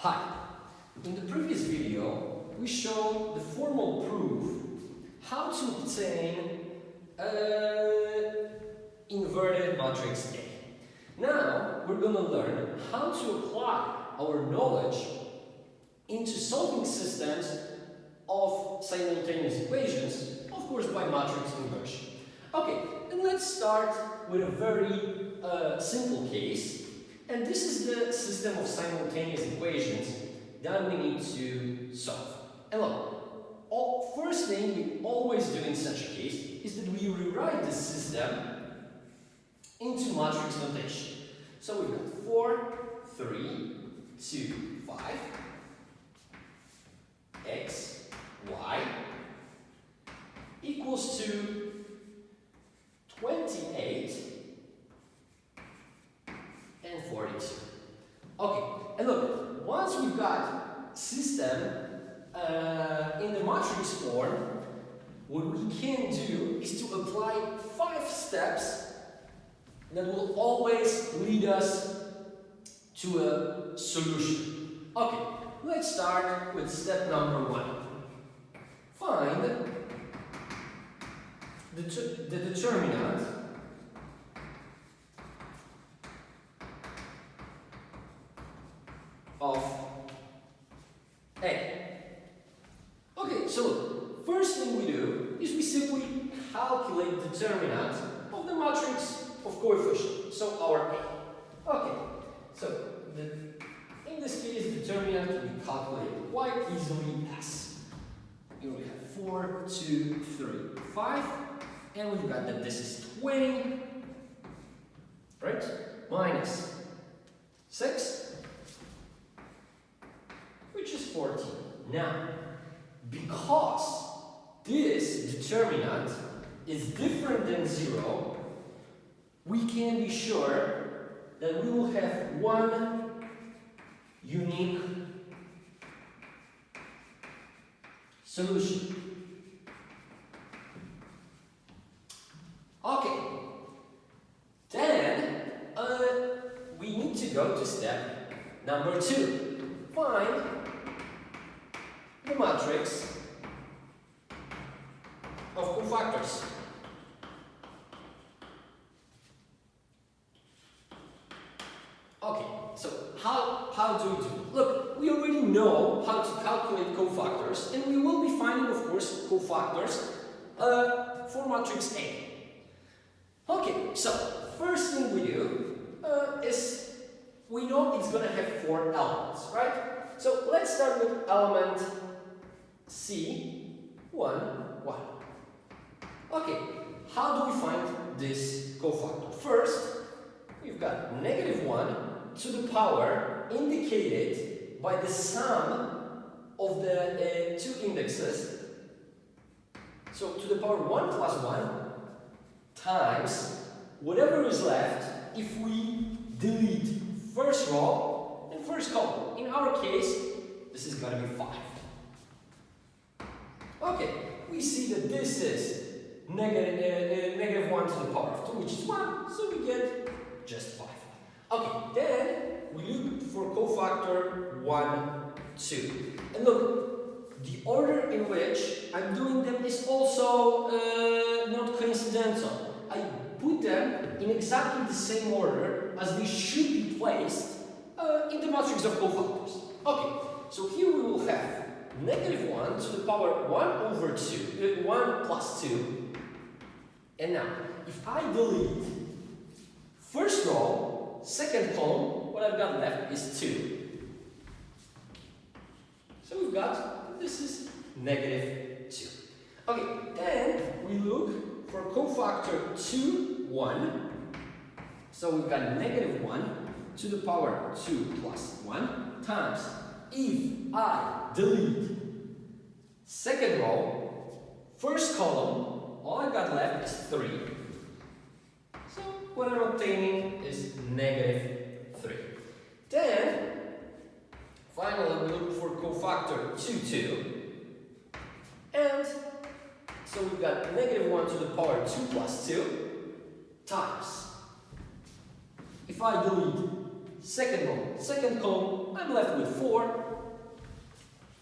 Hi! In the previous video, we showed the formal proof how to obtain inverted matrix A. Now, we're going to learn how to apply our knowledge into solving systems of simultaneous equations, of course by matrix inversion. Okay, and let's start with a very simple case. And this is the system of simultaneous equations that we need to solve. And look, first thing we always do in such a case is that we rewrite the system into matrix notation. So we've got 4, 3, 2, 5, x, y equals to 28 and 42. Okay, and look, once we've got system in the matrix form, what we can do is to apply 5 steps that will always lead us to a solution. Okay, let's start with step number 1. Find the determinant of A. Okay, so first thing we do is we simply calculate the determinant of the matrix of coefficients, so our A. Okay, so in this case, the determinant can be calculated quite easily as here we have 4, 2, 3, 5, and we've got that this is 20, right? Minus 6, which is 14. Now, because this determinant is different than 0, we can be sure that we will have one unique solution. Okay, then we need to go to step number 2. Find the matrix of cofactors. Okay, so how do we do it? Look, we already know how to calculate cofactors, and we will be finding, of course, cofactors for matrix A. Okay, so first thing we do is we know it's going to have 4 elements, right? So let's start with element C, 1, 1. Okay, how do we find this cofactor? First, we've got -1 to the power indicated by the sum of the 2 indexes. So to the power 1 plus 1 times whatever is left if we delete first row and first column. In our case, this is going to be 5. Okay, we see that this is -1 to the power of 2, which is 1, so we get just 5. Okay, then we look for cofactor 1, 2. And look, the order in which I'm doing them is also not coincidental. I put them in exactly the same order as they should be placed in the matrix of cofactors. Okay, so here we will have -1 to the power 1 over 2, 1 plus 2. And now, if I delete first row, second column, what I've got left is 2. So we've got, this is -2. Okay, then we look for cofactor 2, 1. So we've got -1 to the power 2 plus 1 times, if I delete second row, first column, all I've got left is 3. So what I'm obtaining is -3. Then, finally, we look for cofactor 2, 2. And so we've got -1 to the power 2 plus 2 times. If I delete second column, I'm left with 4.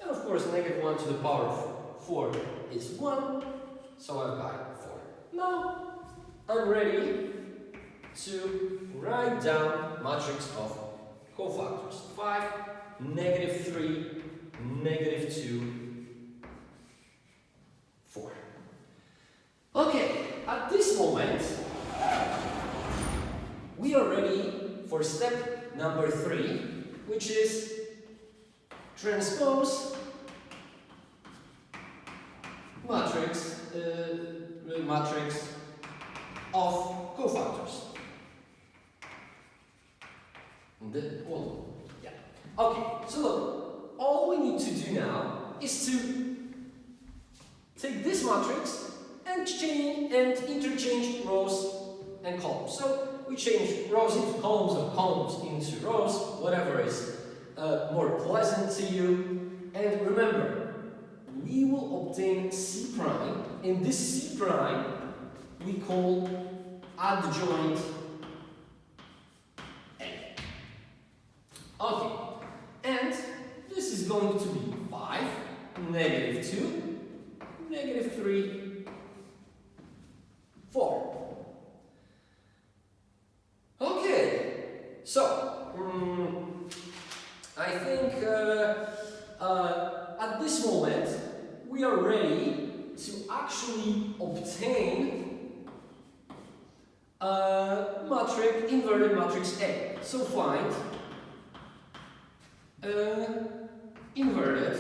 And of course, -1 to the power of 4 is 1. So I've got 4. Now, I'm ready to write down matrix of cofactors. 5, -3, -2, 4. Okay, at this moment, we are ready for step number 3, which is transpose matrix of cofactors. Okay, so look, all we need to do now is to take this matrix and interchange rows and columns. So we change rows into columns or columns into rows, whatever is more pleasant to you. And remember, we will obtain C prime, and this C prime we call adjoint A. Okay, and this is going to be 5, -2, -3, 4. Okay, so I think at this moment we are ready to actually obtain inverted matrix A. So find inverted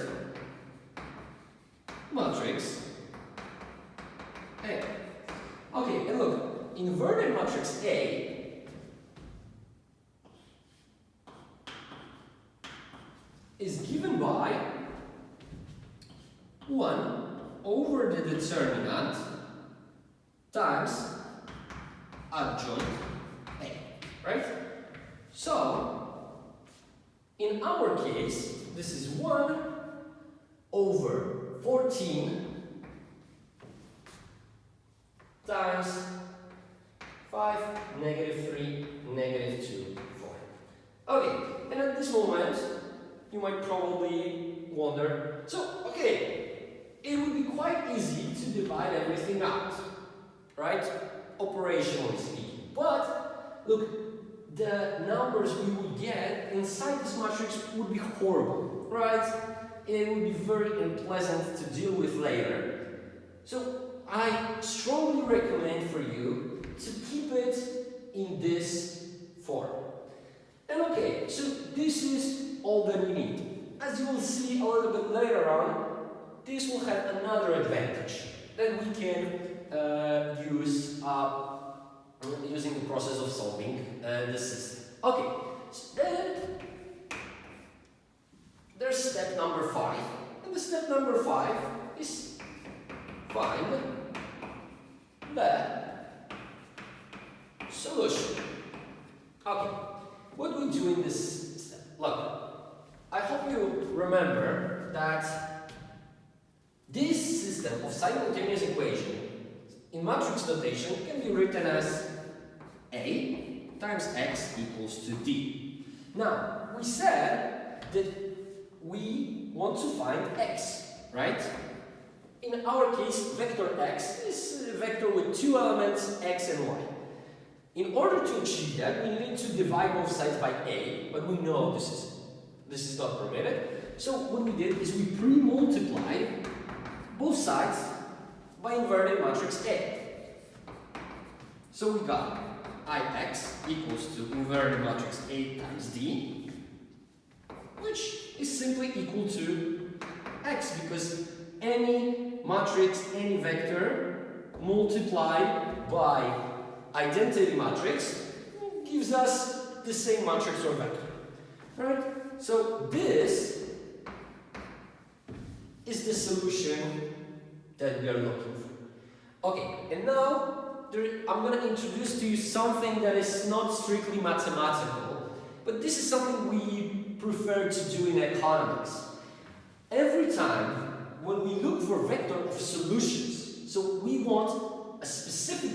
matrix A. Okay, and look, inverted matrix A is given by 1 over the determinant times adjoint A, right? So, in our case, this is 1 over 14 times 5, -3, -2, 4. Okay, and at this moment, you might probably wonder, so, okay, it would be quite easy to divide everything out, right? Operationally speaking. But, look, the numbers we would get inside this matrix would be horrible, right? It would be very unpleasant to deal with later. So, I strongly recommend for you to keep it in this form. And okay, so this is all that we need. As you will see a little bit later on, this will have another advantage that we can use using the process of solving the system. Okay, so then there's step number 5, and the step number 5 is find the solution. Okay, what do we do in this step? Look, I hope you remember that this system of simultaneous equation in matrix notation can be written as A times X equals to D. Now, we said that we want to find X, right? In our case, vector X is a vector with 2 elements, X and Y. In order to achieve that, we need to divide both sides by A, but we know this is not permitted. So what we did is we pre-multiplied both sides by inverted matrix A. So we got Ix equals to inverted matrix A times D, which is simply equal to X, because any matrix, any vector multiplied by identity matrix gives us the same matrix or vector, right? So this is the solution that we are looking for. Okay, and now I'm going to introduce to you something that is not strictly mathematical, but this is something we prefer to do in economics. Every time when we look for vector of solutions, so we want a specific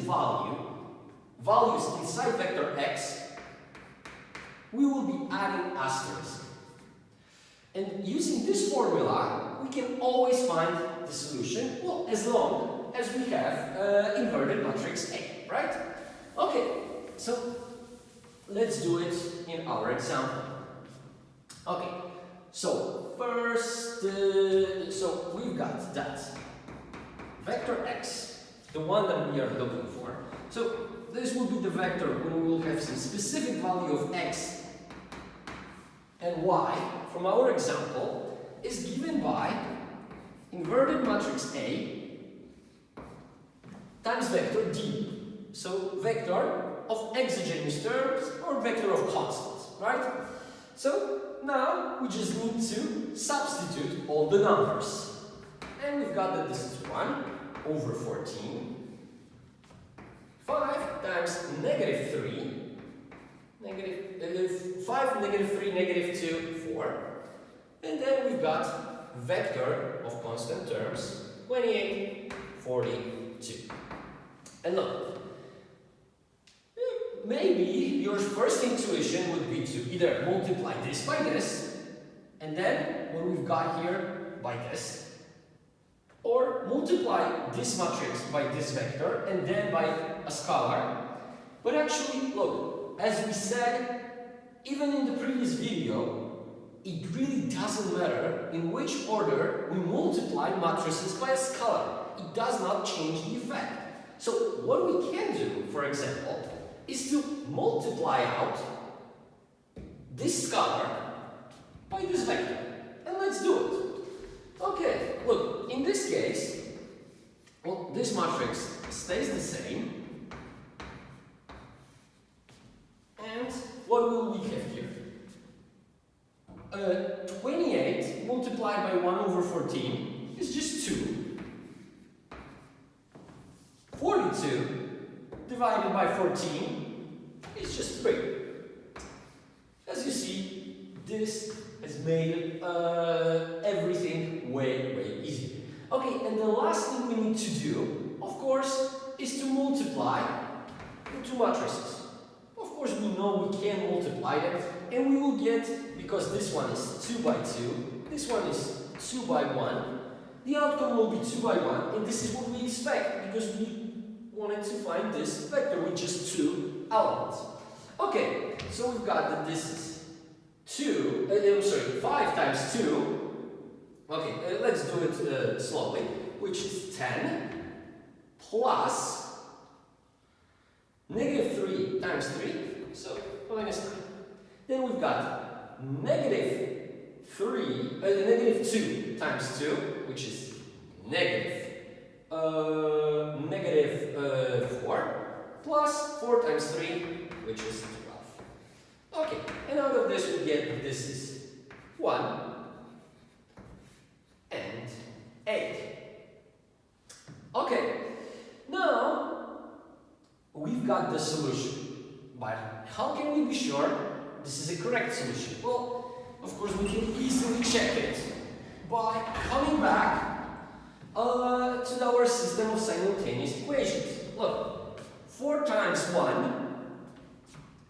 values inside vector X we will be adding asterisk. And using this formula, we can always find the solution, well, as long as we have inverted matrix A, right? Okay, so let's do it in our example. Okay, so first, so we've got that vector x, the one that we are looking for. So this will be the vector when we will have some specific value of x and y from our example is given by inverted matrix A times vector D. So vector of exogenous terms or vector of constants, right? So now we just need to substitute all the numbers. And we've got that this is 1 over 14. 5 times negative 3. 5, negative 3, negative 2, 4. And then we've got vector of constant terms, 28, 42. And look, maybe your first intuition would be to either multiply this by this, and then what we've got here by this, or multiply this matrix by this vector, and then by a scalar. But actually, look, as we said, even in the previous video, it really doesn't matter in which order we multiply matrices by a scalar. It does not change the effect. So what we can do, for example, is to multiply out this scalar by this vector. And let's do it. Okay, look, in this case, well, this matrix stays the same. And what will we have here? 28 multiplied by 1 over 14 is just 2. 42 divided by 14 is just 3. As you see, this has made everything way easier. Okay, and the last thing we need to do, of course, is to multiply the two matrices. Of course, we know we can multiply them, and we will get, because this one is 2 by 2, this one is 2 by 1, the outcome will be 2 by 1, and this is what we expect, because we wanted to find this vector with just 2 elements. Okay, so we've got that this is 5 times 2. Okay, let's do it slowly, which is 10 plus negative 3 times 3, so minus 9. Then we've got negative 2 times 2, which is negative 4, plus 4 times 3, which is 12. Okay, and out of this we get that this is 1 and 8. Okay, now we've got the solution. But how can we be sure this is a correct solution? Well, of course, we can easily check it by coming back to our system of simultaneous equations. Look, 4 times 1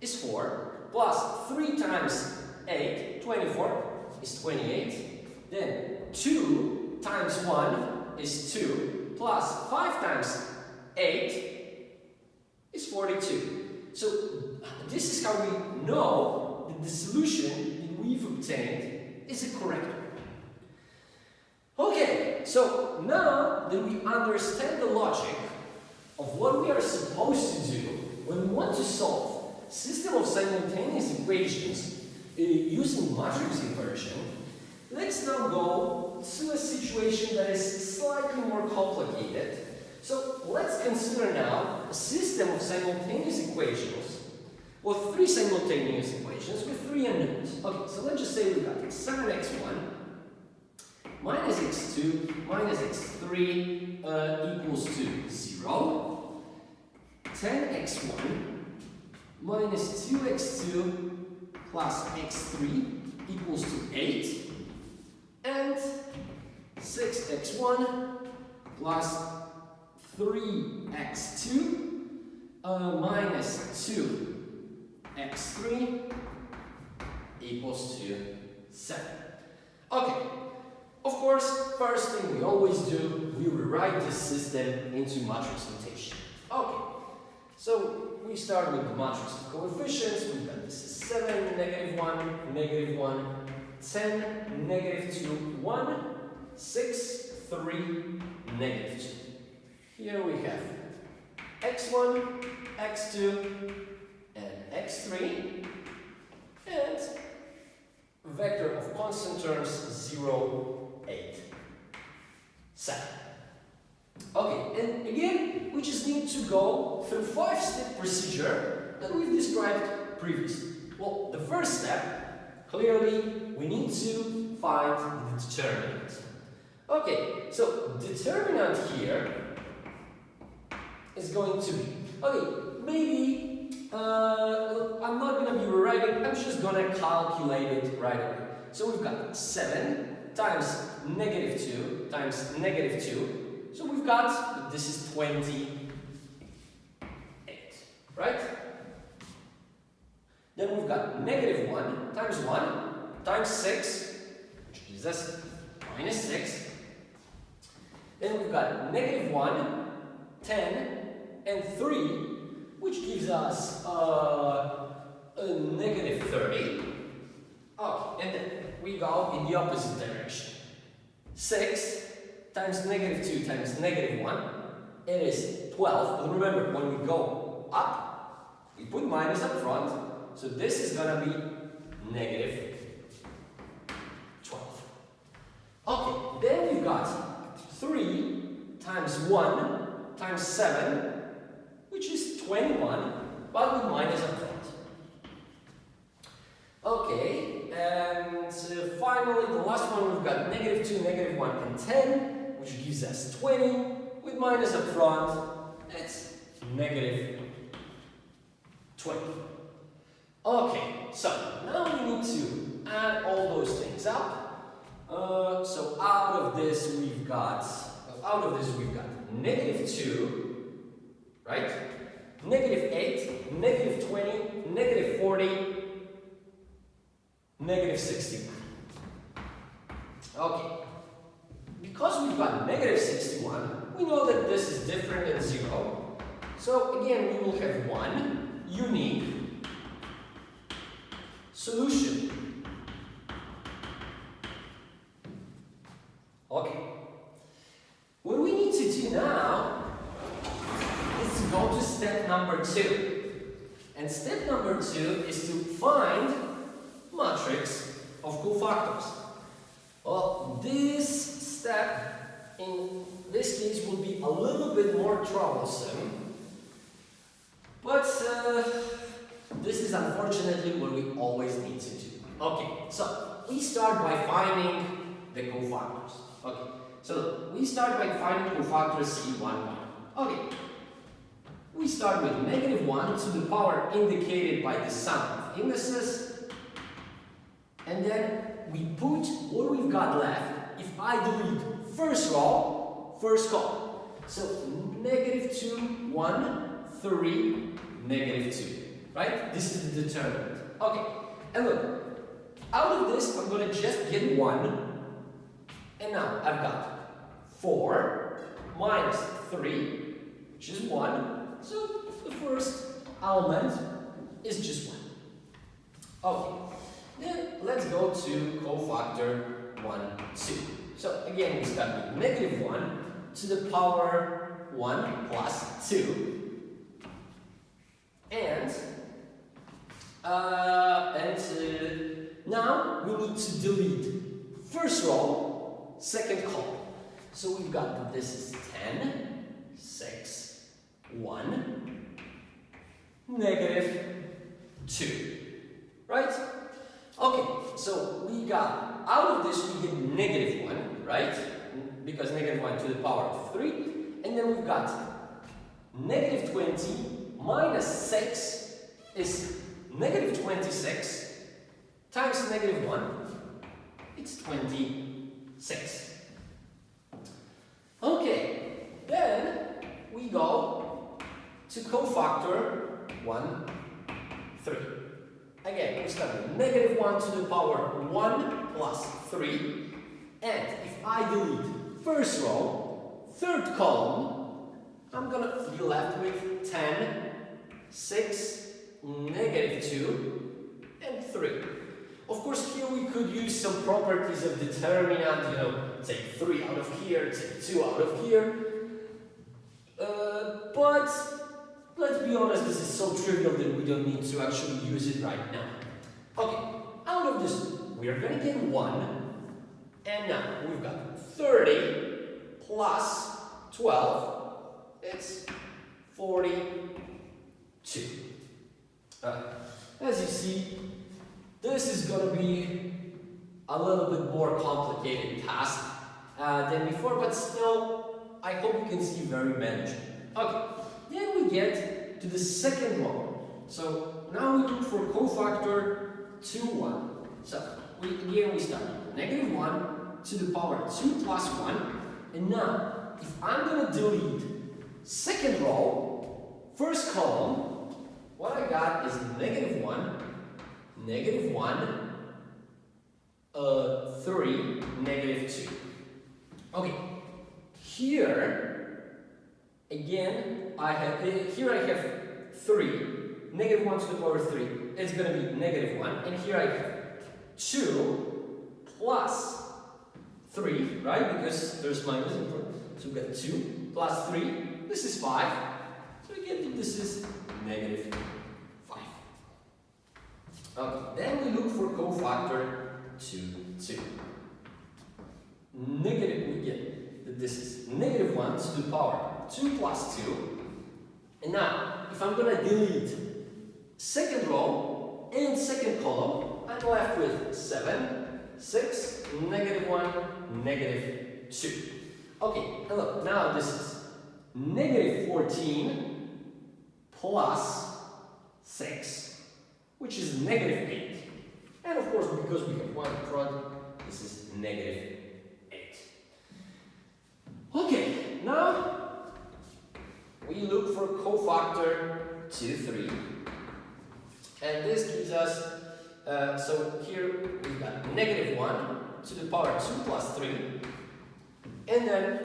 is 4, plus 3 times 8, 24, is 28. Then 2 times 1 is 2, plus 5 times 8 is 42. So this is how we know that the solution that we've obtained is a correct one. Okay, so now that we understand the logic of what we are supposed to do when we want to solve a system of simultaneous equations using matrix inversion, let's now go to a situation that is slightly more complicated. So let's consider now a system of simultaneous equations, well, 3 simultaneous equations with 3 unknowns. Okay, so let's just say we've got sin x1 minus x2 minus x3 equals to 0, 10x1 minus 2x2 plus x3 equals to 8, and 6x1 plus 3x2 minus 2x3 equals to 7. Okay, of course, first thing we always do, we rewrite the system into matrix notation. Okay, so we start with the matrix of coefficients. We've got this is 7, -1, -1, 10, -2, 1, 6, 3, -2. Here we have x1, x2, and x3, and vector of constant terms 0, 8, 7. Okay, and again, we just need to go through 5-step procedure that we've described previously. Well, the first step, clearly, we need to find the determinant. Okay, so determinant here is going to be, okay, maybe, I'm not going to be rewriting, I'm just going to calculate it right away. So we've got 7 times -2 times -2. So we've got, this is 28, right? Then we've got -1 times 1 times 6, which gives us -6. Then we've got -1, 10, and 3, which gives us a -30. Okay, and then we go in the opposite direction. 6 times -2 times -1, it is 12. But remember, when we go up, we put minus up front, so this is gonna be -12. Okay, then we've got 3 times 1 times 7, which is 21, but with minus up front. Okay, and finally, the last one, we've got -2, -1, and 10, which gives us 20, with minus up front, that's -20. Okay, so now we need to add all those things up. So out of this we've got -2, right? -8, -20, -40, -61. Okay. Because we've got -61, we know that this is different than 0. So again, we will have one unique solution. Okay. What we need to do now is to go to step number 2. And step number 2 is to find matrix of cofactors. Well, this step in this case will be a little bit more troublesome, but this is unfortunately what we always need to do. Okay, so we start by finding the cofactors. Okay, so we start by finding cofactors C1, 1. Okay, we start with -1 to the power indicated by the sum of indices, and then we put what we've got left. If I delete first row, first column. So -2, 1, 3, -2. Right? This is the determinant. Okay, and look, out of this I'm going to just get 1. And now I've got 4 minus 3, which is 1. So the first element is just 1. Okay, then let's go to cofactor 1, 2. So again, we start with -1 to the power 1 plus 2. And now we need to delete first row, second column. So we've got that this is 10, 6, 1, -2. Right? Okay, so we got, out of this we get -1, right? Because -1 to the power of 3. And then we've got -20 minus 6 is -26 times -1. It's 26. Okay, then we go to cofactor 1, 3. Again, we start with negative 1 to the power 1 plus 3. And if I delete first row, third column, I'm going to be left with 10, 6, negative 2, and 3. Of course, here we could use some properties of determinant, you know, take 3 out of here, take 2 out of here. But let's be honest, this is so trivial that we don't need to actually use it right now. Okay, out of this, we are going to get 1. And now we've got 30 plus 12. It's 42. As you see, this is going to be a little bit more complicated task than before, but still, I hope you can see very manageable. Okay, then we get to the second row. So now we look for cofactor 2, 1. So again we start with negative 1 to the power 2 plus 1. And now, if I'm going to delete second row, first column, what I got is negative 1, 3, negative 2. Okay, here, again, I have 3, negative 1 to the power 3. It's going to be negative 1. And here I have 2 plus 3, right? Because there's minus in front. So we got 2 plus 3. This is 5. So again, this is negative 5. Okay, then we look for cofactor 2, 2. Negative, we get that this is negative 1 to the power 2 plus 2. And now, if I'm going to delete second row and second column, I'm left with 7, 6, negative 1, negative 2. Okay, and look, now this is negative 14 plus 6, which is negative 8. And of course, because we have 1 in front, this is negative 8. Okay, now we look for cofactor 2, 3. And this gives us, so here we've got negative 1 to the power 2 plus 3. And then,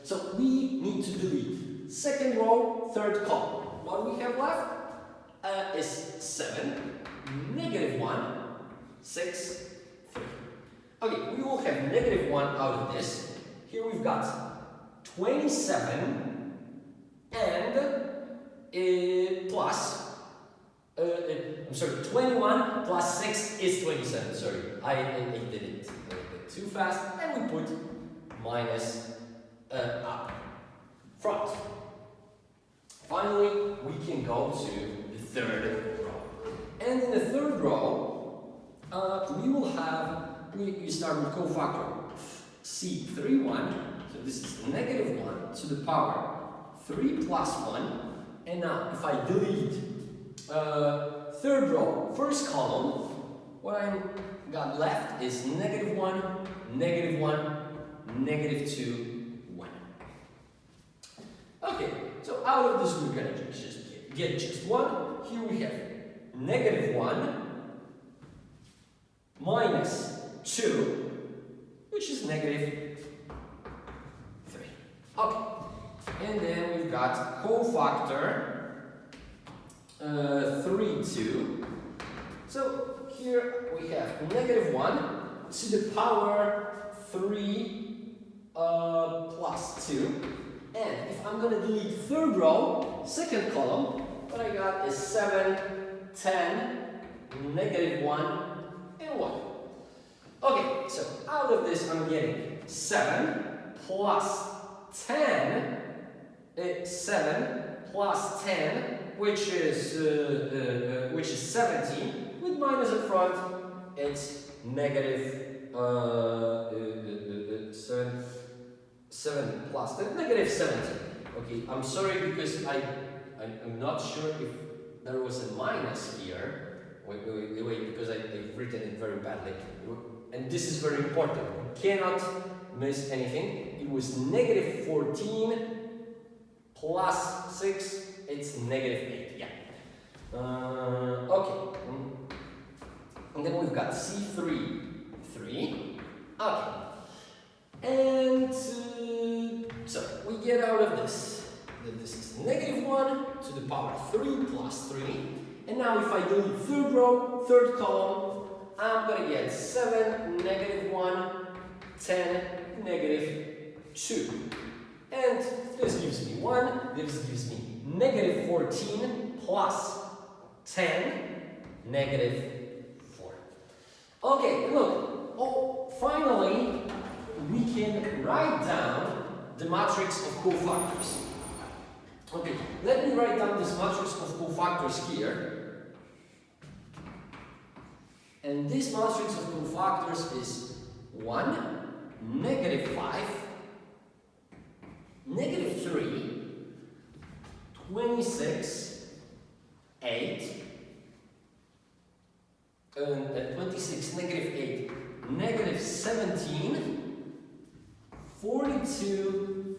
so we need to delete second row, third column. What we have left is 7, negative 1, 6, 3. Okay, we will have negative 1 out of this. Here we've got 27 and plus, 21 plus 6 is 27. Sorry, I did it too fast. And we put minus up front. Finally, we can go to the third row. And in the third row, we will have, we start with cofactor C3, 1. So this is negative 1 to the power 3 plus 1. And now, if I delete third row, first column, what I got left is negative 1, negative 1, negative 2, 1. Okay, so out of this we're going to just get just 1. Here we have negative 1 minus 2, which is negative 3. Okay, and then we've got cofactor 3, 2. So here we have negative 1 to the power 3 plus 2. And if I'm going to delete third row, second column, what I got is 7, 10, negative 1, and 1. Okay, so out of this I'm getting 7 plus 10, 7 plus 10, which is 17, with minus in front, it's negative 7 plus 10, negative 17. Okay, I'm sorry because I'm not sure if there was a minus here. Wait, because I've written it very badly. And this is very important. You cannot miss anything. It was negative 14 plus 6 it's negative 8, yeah. Okay. And then we've got C3, 3. Okay. And so we get out of this that this is negative 1 to the power 3 plus 3. And now if I delete third row, third column, I'm going to get 7, negative 1, 10, negative 2. And this gives me 1, this gives me negative 14 plus 10, negative 4. Okay, look, finally we can write down the matrix of cofactors. Okay, let me write down this matrix of cofactors here. And this matrix of cofactors is 1, negative 5, negative 3, 26, 8, 26, negative 8, negative 17, 42,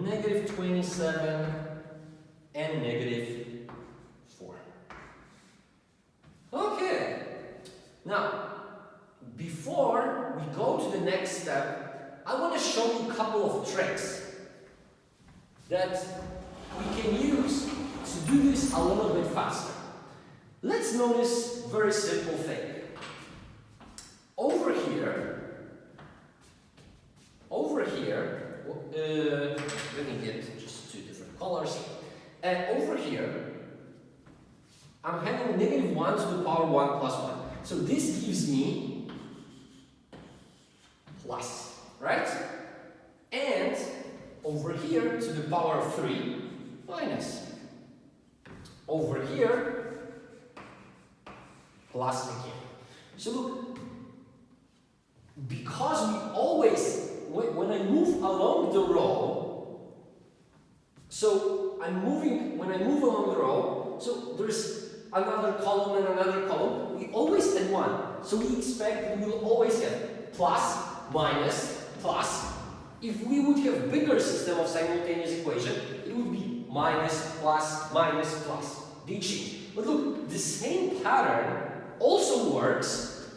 negative 27, and negative 4. Okay. Now, before we go to the next step, I want to show you a couple of tricks that we can use to do this a little bit faster. Let's notice a very simple thing. Over here, let me get just 2 different colors. Over here, I'm having negative 1 to the power 1 plus 1. So this gives me plus, right? And over here to the power of 3, minus. Over here, plus again. So look, because we always, when I move along the row, so when I move along the row, so there's another column and another column, we always add 1. So we expect we will always have plus, minus, plus. If we would have a bigger system of simultaneous equation, it would be minus, plus, minus, plus. They change. But look, the same pattern also works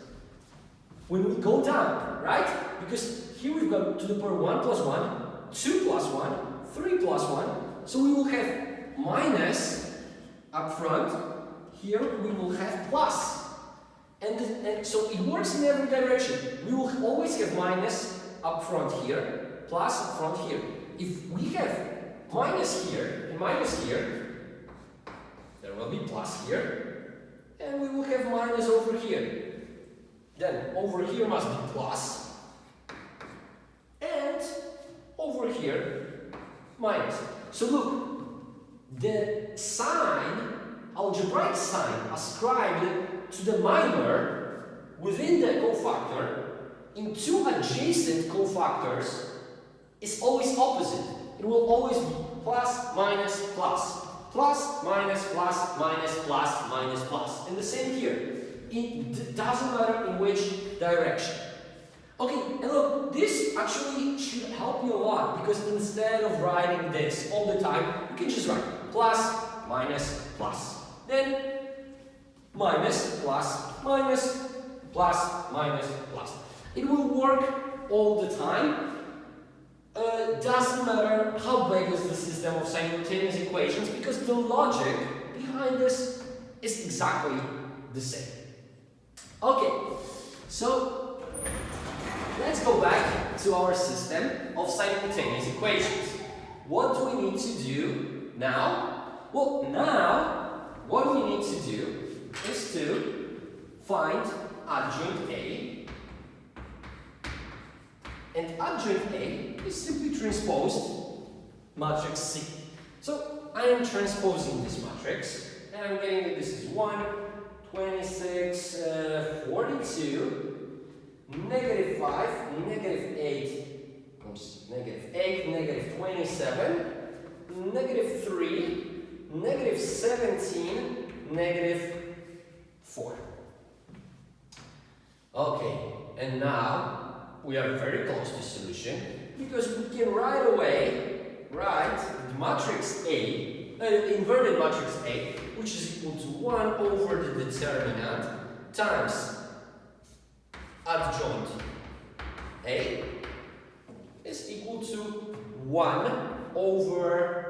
when we go down, right? Because here we've got to the power 1 plus 1, 2 plus 1, 3 plus 1. So we will have minus up front. Here we will have plus. And so it works in every direction. We will always have minus up front here, plus up front here. If we have minus here and minus here, there will be plus here, and we will have minus over here. Then over here must be plus, and over here minus. So look, the sign, algebraic sign ascribed to the minor within the cofactor in 2 adjacent cofactors is always opposite. It will always be plus, minus, plus. Plus, minus, plus, minus, plus, minus, plus. And the same here. It doesn't matter in which direction. Okay, and look, this actually should help you a lot, because instead of writing this all the time, you can just write plus, minus, plus. Then minus, plus, minus, plus, minus, plus. It will work all the time. Doesn't matter how big is the system of simultaneous equations, because the logic behind this is exactly the same. Okay, so let's go back to our system of simultaneous equations. What do we need to do now? Well, now what we need to do is to find adjoint A. And adjoint A is simply transposed matrix C. So I am transposing this matrix, and I'm getting that this is 1, 26, 42, negative 5, negative 8, oops, negative 8, negative 27, negative 3, negative 17, negative 4. Okay, and now we are very close to solution, because we can right away write the matrix A inverted matrix A, which is equal to 1 over the determinant times adjoint A is equal to 1 over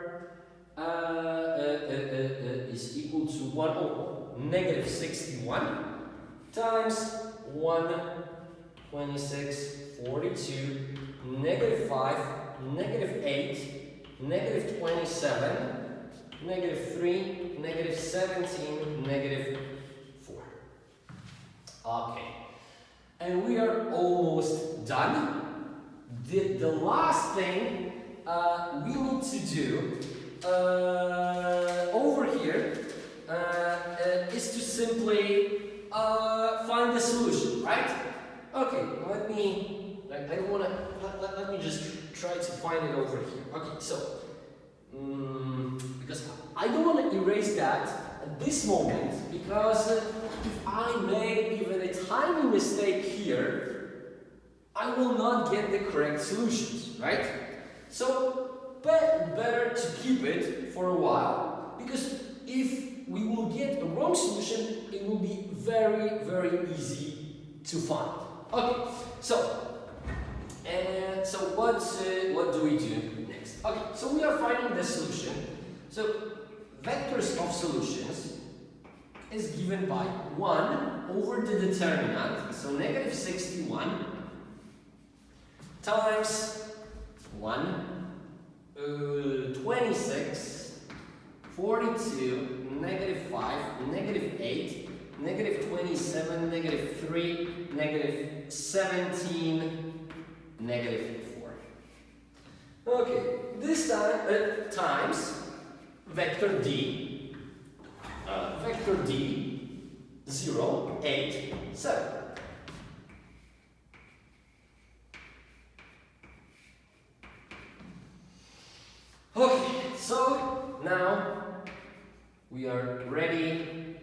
is equal to 1 over negative 61 times 1, 26, 42, negative 5, negative 8, negative 27, negative 3, negative 17, negative 4. Okay. And we are almost done. The last thing we need to do over here is to simply find the solution, right? Okay, let me just try to find it over here. Okay, so because I don't want to erase that at this moment, because if I make even a tiny mistake here, I will not get the correct solutions, right? So better to keep it for a while, because if we will get a wrong solution, it will be very, very easy to find. Okay, so what do we do next? Okay, so we are finding the solution. So vectors of solutions is given by 1 over the determinant, so negative 61 times 1, 26, 42, negative 5, negative 8, negative 27, negative 3, negative 17, negative 4. Okay, this time times vector D, 0, 8, 7. Okay, so now we are ready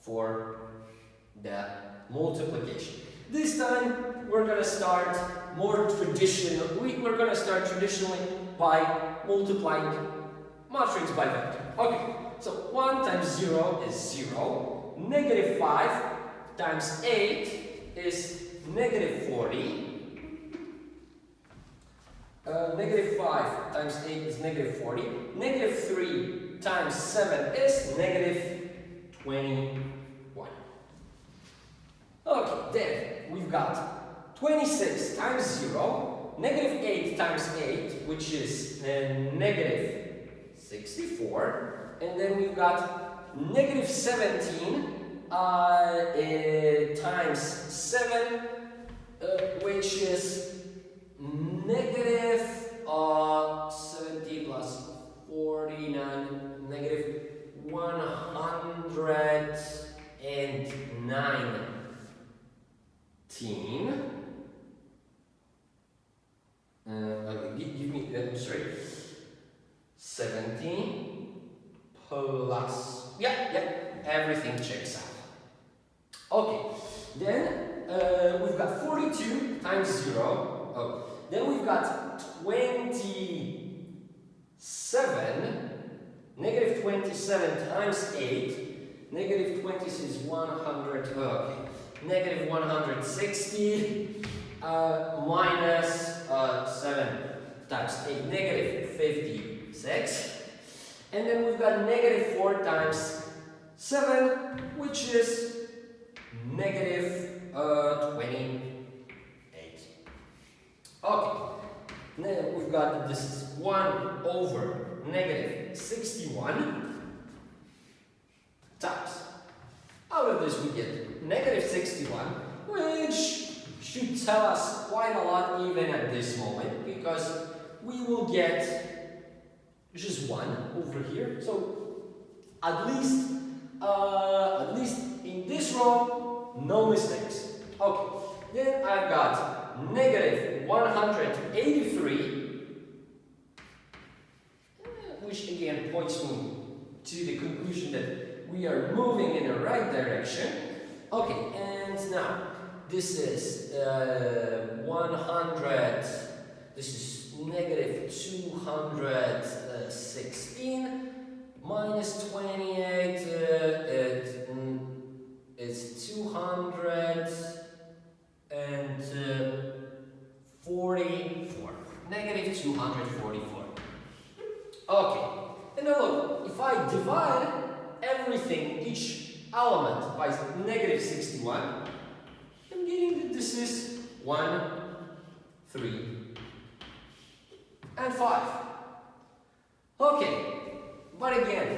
for the multiplication. This time we're going to start more traditional. We're going to start traditionally by multiplying matrix by vector. Okay, so 1 times 0 is 0. Negative 5 times 8 is negative 40. Negative 5 times 8 is negative 40. Negative 3 times 7 is negative 21. Okay, then we've got 26 times 0, negative 8 times 8, which is negative 64, and then we've got negative 17 times 7, which is negative 70 plus 49, negative 119. Give me, I'm sorry, 17 plus, yeah, everything checks out. Okay, then we've got 42 times 0. Oh, then we've got 27, negative 27 times 8, negative 20 is 100, okay, negative 160, minus 7 times 8, negative 56, and then we've got negative 4 times 7, which is negative 28. Okay, then we've got this is 1 over negative 61 times. Out of this we get negative 61, which should tell us quite a lot even at this moment, because we will get just 1 over here. So at least in this row, no mistakes. Okay, then I've got negative 183, which again points me to the conclusion that we are moving in the right direction. Okay, and now this is 100, this is negative 216, minus 28 it's 244. Negative 244. Okay, and now look, if I divide everything, each element by negative 61, I'm getting that this is 1, 3, and 5. Okay, but again,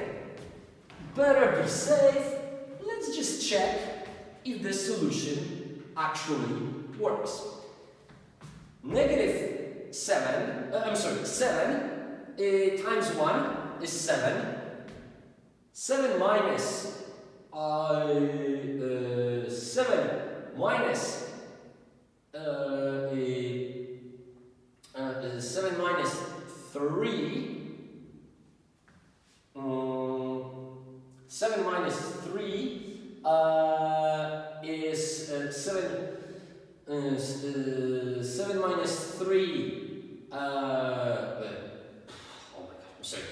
better be safe. Let's just check if the solution actually works. Negative 7 times 1 is 7. 7 minus 7 minus 7 minus 3 7 minus 3 is 7 7 minus 3 oh my god, I'm sorry.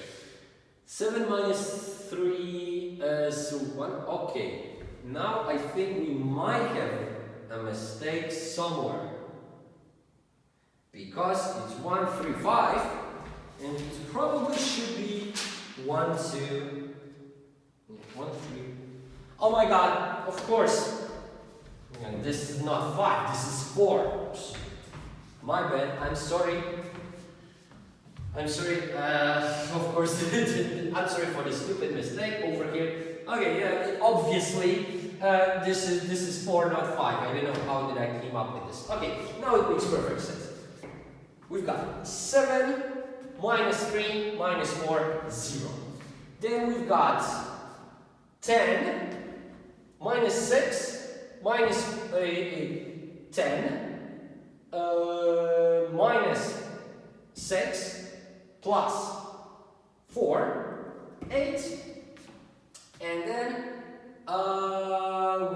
7 minus 3 is 1. Okay, now I think we might have a mistake somewhere, because it's 135 and it probably should be 1, 2, 1, 3. Oh my god, of course. And this is not 5, this is 4. My bad, I'm sorry. I'm sorry, of course, I'm sorry for the stupid mistake over here. Okay, yeah, obviously, this is 4, not 5. I don't know how did I came up with this. Okay, now it makes perfect sense. We've got 7 minus 3 minus 4, 0. Then we've got 10 minus 6 minus 10 minus 6 plus 4, 8, and then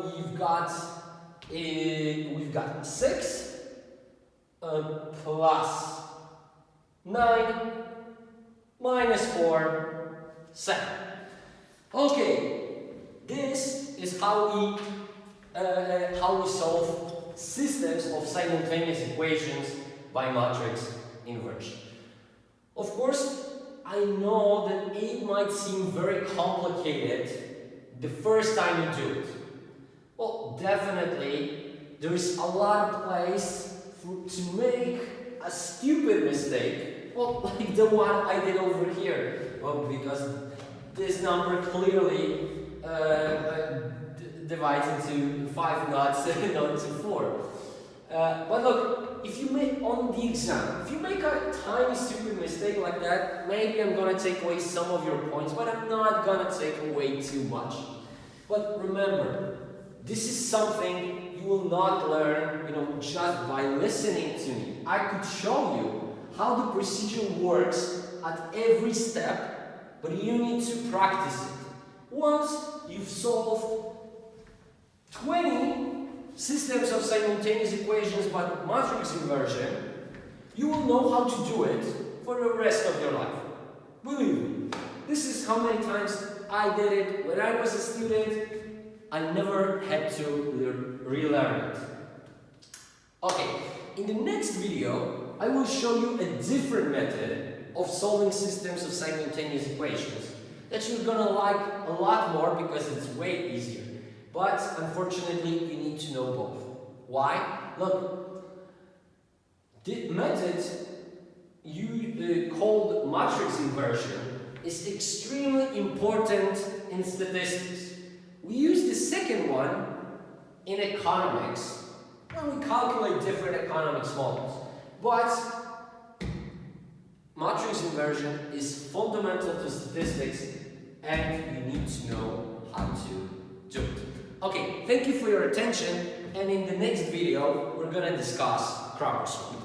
we've got 6 plus 9 minus 4, 7. Okay, this is how we solve systems of simultaneous equations by matrix inversion. Of course, I know that it might seem very complicated the first time you do it. Well, definitely, there is a lot of place to make a stupid mistake. Well, like the one I did over here. Well, because this number clearly divides into 5 not into 4. But look, if you make on the exam, if you make a tiny stupid mistake like that, maybe I'm gonna take away some of your points, but I'm not gonna take away too much. But remember, this is something you will not learn, just by listening to me. I could show you how the procedure works at every step, but you need to practice it. Once you've solved 20 systems of simultaneous equations by matrix inversion, you will know how to do it for the rest of your life. Believe me, this is how many times I did it when I was a student. I never had to relearn it. Okay, in the next video, I will show you a different method of solving systems of simultaneous equations that you're gonna like a lot more because it's way easier. But unfortunately, you need to know both. Why? Look, the method you called matrix inversion is extremely important in statistics. We use the second one in economics when we calculate different economics models. But matrix inversion is fundamental to statistics and you need to know how to do it. Okay, thank you for your attention, and in the next video we're gonna discuss Kramer's rule.